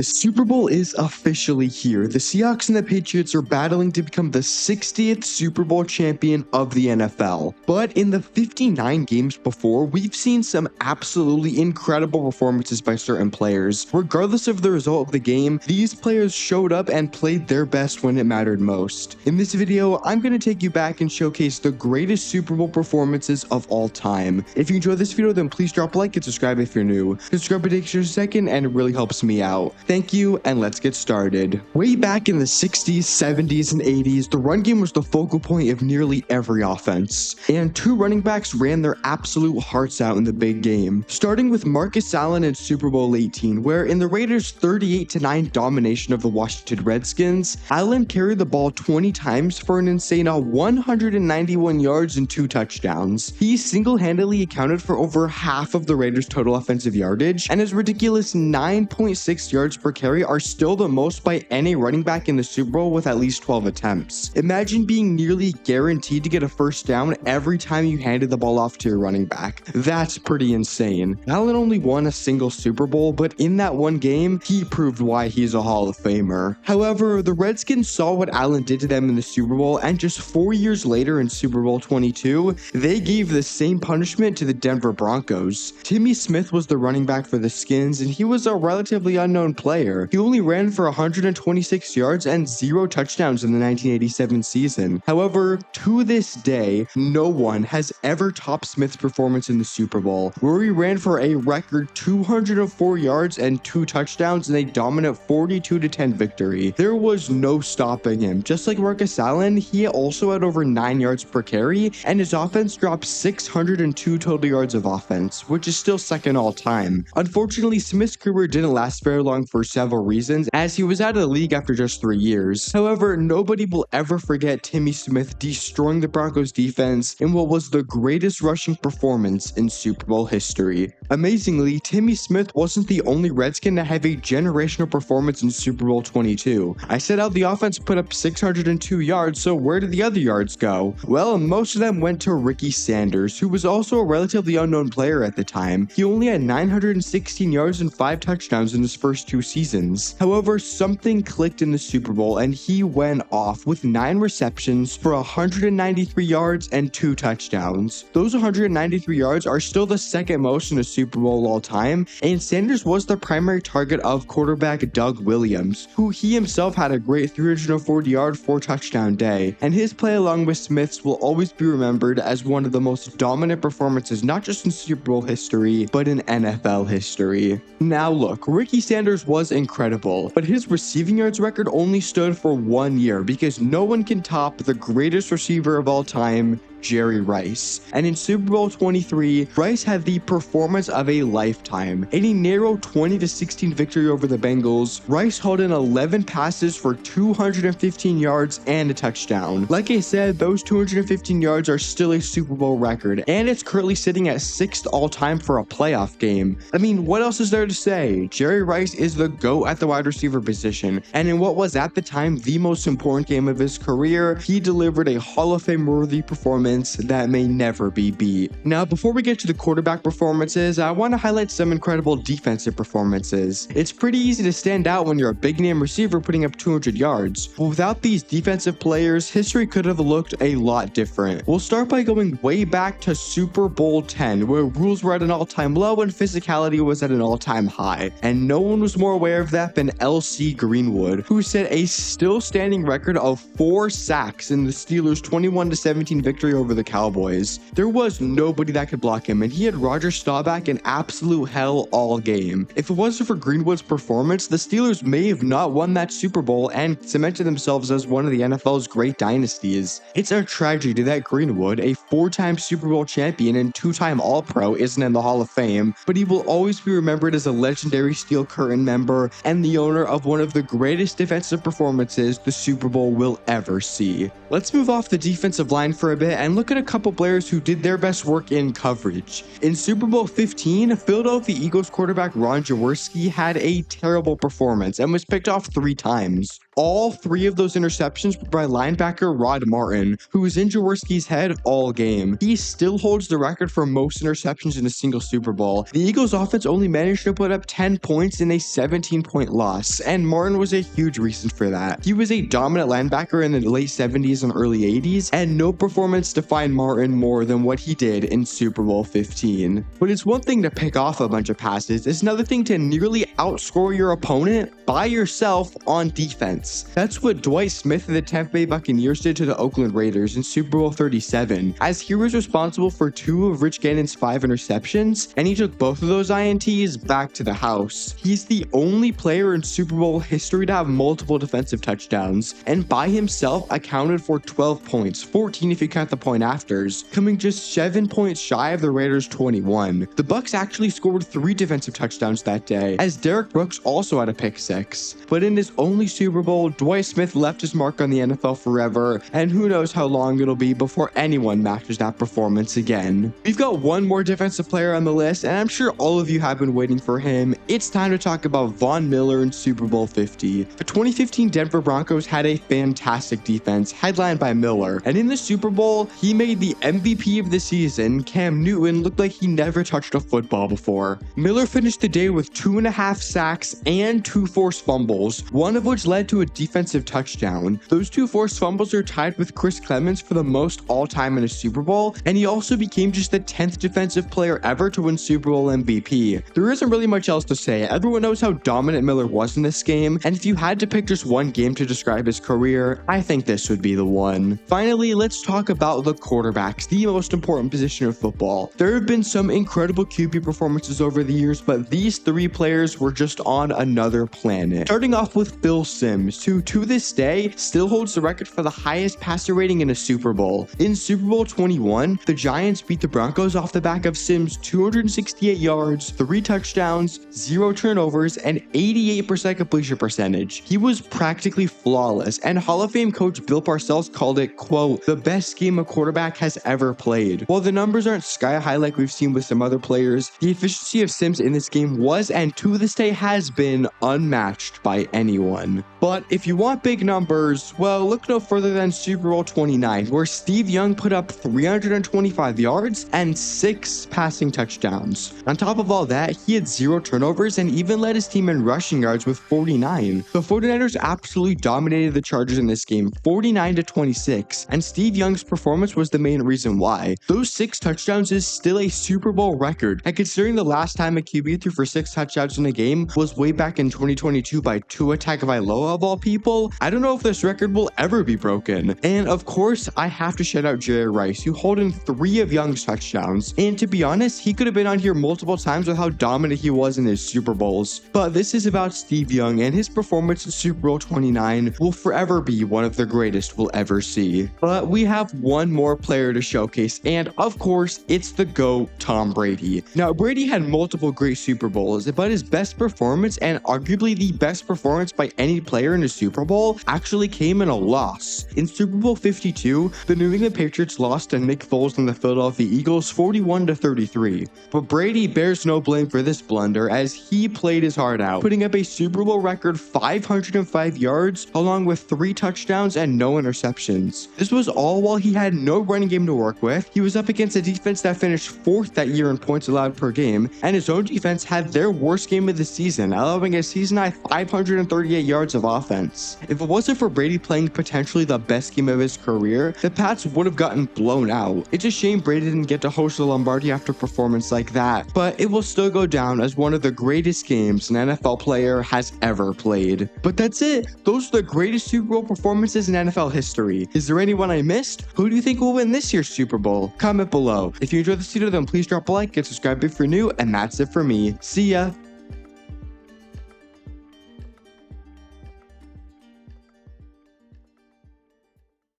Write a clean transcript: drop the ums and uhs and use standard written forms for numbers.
The Super Bowl is officially here. The Seahawks and the Patriots are battling to become the 60th Super Bowl champion of the NFL. But in the 59 games before, we've seen some absolutely incredible performances by certain players. Regardless of the result of the game, these players showed up and played their best when it mattered most. In this video, I'm going to take you back and showcase the greatest Super Bowl performances of all time. If you enjoyed this video, then please drop a like and subscribe if you're new. Subscribe takes just a second and it really helps me out. Thank you, and let's get started. Way back in the 60s, 70s, and 80s, the run game was the focal point of nearly every offense, and two running backs ran their absolute hearts out in the big game. Starting with Marcus Allen in Super Bowl 18, where in the Raiders' 38-9 domination of the Washington Redskins, Allen carried the ball 20 times for an insane 191 yards and 2 touchdowns. He single-handedly accounted for over half of the Raiders' total offensive yardage, and his ridiculous 9.6 yards per carry are still the most by any running back in the Super Bowl with at least 12 attempts. Imagine being nearly guaranteed to get a first down every time you handed the ball off to your running back. That's pretty insane. Allen only won a single Super Bowl, but in that one game, he proved why he's a Hall of Famer. However, the Redskins saw what Allen did to them in the Super Bowl, and just 4 years later in Super Bowl 22, they gave the same punishment to the Denver Broncos. Timmy Smith was the running back for the Skins, and he was a relatively unknown player. He only ran for 126 yards and 0 touchdowns in the 1987 season. However, to this day, no one has ever topped Smith's performance in the Super Bowl, where he ran for a record 204 yards and 2 touchdowns in a dominant 42-10 victory. There was no stopping him. Just like Marcus Allen, he also had over 9 yards per carry, and his offense dropped 602 total yards of offense, which is still second all time. Unfortunately, Smith's career didn't last very long for several reasons, as he was out of the league after just 3 years. However, nobody will ever forget Timmy Smith destroying the Broncos defense in what was the greatest rushing performance in Super Bowl history. Amazingly, Timmy Smith wasn't the only Redskin to have a generational performance in Super Bowl 22. I said how the offense put up 602 yards, so where did the other yards go? Well, most of them went to Ricky Sanders, who was also a relatively unknown player at the time. He only had 916 yards and 5 touchdowns in his first 2 seasons. However, something clicked in the Super Bowl and he went off with 9 receptions for 193 yards and 2 touchdowns. Those 193 yards are still the second most in a Super Bowl all time, and Sanders was the primary target of quarterback Doug Williams, who he himself had a great 340-yard 4-touchdown day, and his play along with Smith's will always be remembered as one of the most dominant performances not just in Super Bowl history, but in NFL history. Now look, Ricky Sanders was incredible, but his receiving yards record only stood for 1 year because no one can top the greatest receiver of all time, Jerry Rice. And in Super Bowl 23, Rice had the performance of a lifetime. In a narrow 20-16 victory over the Bengals, Rice hauled in 11 passes for 215 yards and a touchdown. Like I said, those 215 yards are still a Super Bowl record, and it's currently sitting at 6th all-time for a playoff game. I mean, what else is there to say? Jerry Rice is the GOAT at the wide receiver position, and in what was at the time the most important game of his career, he delivered a Hall of Fame-worthy performance that may never be beat. Now, before we get to the quarterback performances, I want to highlight some incredible defensive performances. It's pretty easy to stand out when you're a big-name receiver putting up 200 yards, but without these defensive players, history could have looked a lot different. We'll start by going way back to Super Bowl 10, where rules were at an all-time low and physicality was at an all-time high, and no one was more aware of that than LC Greenwood, who set a still-standing record of 4 sacks in the Steelers' 21-17 victory over the Cowboys. There was nobody that could block him, and he had Roger Staubach in absolute hell all game. If it wasn't for Greenwood's performance, the Steelers may have not won that Super Bowl and cemented themselves as one of the NFL's great dynasties. It's a tragedy that Greenwood, a 4-time Super Bowl champion and 2-time All-Pro, isn't in the Hall of Fame, but he will always be remembered as a legendary Steel Curtain member and the owner of one of the greatest defensive performances the Super Bowl will ever see. Let's move off the defensive line for a bit and look at a couple players who did their best work in coverage. In Super Bowl 15, Philadelphia Eagles quarterback Ron Jaworski had a terrible performance and was picked off 3 times. all 3 of those interceptions were by linebacker Rod Martin, who was in Jaworski's head all game. He still holds the record for most interceptions in a single Super Bowl. The Eagles offense only managed to put up 10 points in a 17-point loss, and Martin was a huge reason for that. He was a dominant linebacker in the late 70s and early 80s, and no performance defined Martin more than what he did in Super Bowl 15. But it's one thing to pick off a bunch of passes, it's another thing to nearly outscore your opponent by yourself on defense. That's what Dwight Smith of the Tampa Bay Buccaneers did to the Oakland Raiders in Super Bowl 37, as he was responsible for 2 of Rich Gannon's 5 interceptions, and he took both of those INTs back to the house. He's the only player in Super Bowl history to have multiple defensive touchdowns, and by himself accounted for 12 points, 14 if you count the point afters, coming just 7 points shy of the Raiders' 21. The Bucs actually scored 3 defensive touchdowns that day, as Derek Brooks also had a pick 6. But in his only Super Bowl, Dwight Smith left his mark on the NFL forever, and who knows how long it'll be before anyone matches that performance again. We've got one more defensive player on the list, and I'm sure all of you have been waiting for him. It's time to talk about Von Miller in Super Bowl 50. The 2015 Denver Broncos had a fantastic defense, headlined by Miller, and in the Super Bowl, he made the MVP of the season, Cam Newton, look like he never touched a football before. Miller finished the day with 2.5 sacks and 2 forced fumbles, one of which led to a defensive touchdown. Those 2 forced fumbles are tied with Chris Clemens for the most all-time in a Super Bowl, and he also became just the 10th defensive player ever to win Super Bowl MVP. There isn't really much else to say. Everyone knows how dominant Miller was in this game, and if you had to pick just one game to describe his career, I think this would be the one. Finally, let's talk about the quarterbacks, the most important position of football. There have been some incredible QB performances over the years, but these 3 players were just on another planet. Starting off with Phil Simms, who to this day still holds the record for the highest passer rating in a Super Bowl. In Super Bowl 21, the Giants beat the Broncos off the back of Simms' 268 yards, 3 touchdowns, 0 turnovers, and 88% completion percentage. He was practically flawless, and Hall of Fame coach Bill Parcells called it, quote, the best game a quarterback has ever played. While the numbers aren't sky high like we've seen with some other players, the efficiency of Simms in this game was, and to this day has been, unmatched by anyone. But if you want big numbers, well, look no further than Super Bowl 29, where Steve Young put up 325 yards and 6 passing touchdowns. On top of all that, he had 0 turnovers and even led his team in rushing yards with 49. The 49ers absolutely dominated the Chargers in this game, 49-26, and Steve Young's performance was the main reason why. Those 6 touchdowns is still a Super Bowl record, and considering the last time a QB threw for 6 touchdowns in a game was way back in 2022 by Tua Tagovailoa of all people, I don't know if this record will ever be broken. And of course, I have to shout out Jerry Rice, who held in 3 of Young's touchdowns, and to be honest, he could have been on here multiple times with how dominant he was in his Super Bowls. But this is about Steve Young, and his performance in Super Bowl 29 will forever be one of the greatest we'll ever see. But we have one more player to showcase, and of course, it's the GOAT, Tom Brady. Now, Brady had multiple great Super Bowls, but his best performance, and arguably the best performance by any player in a Super Bowl, actually came in a loss. In Super Bowl 52, the New England Patriots lost to Nick Foles and the Philadelphia Eagles 41-33. But Brady bears no blame for this blunder, as he played his heart out, putting up a Super Bowl record 505 yards, along with 3 touchdowns and no interceptions. This was all while he had no running game to work with. He was up against a defense that finished 4th that year in points allowed per game, and his own defense had their worst game of the season, allowing a season-high 538 yards of offense. If it wasn't for Brady playing potentially the best game of his career, the Pats would have gotten blown out. It's a shame Brady didn't get to host the Lombardi after a performance like that, but it will still go down as one of the greatest games an NFL player has ever played. But that's it. Those are the greatest Super Bowl performances in NFL history. Is there anyone I missed? Who do you think will win this year's Super Bowl? Comment below. If you enjoyed this video, then please drop a like and subscribe if you're new, and that's it for me. See ya!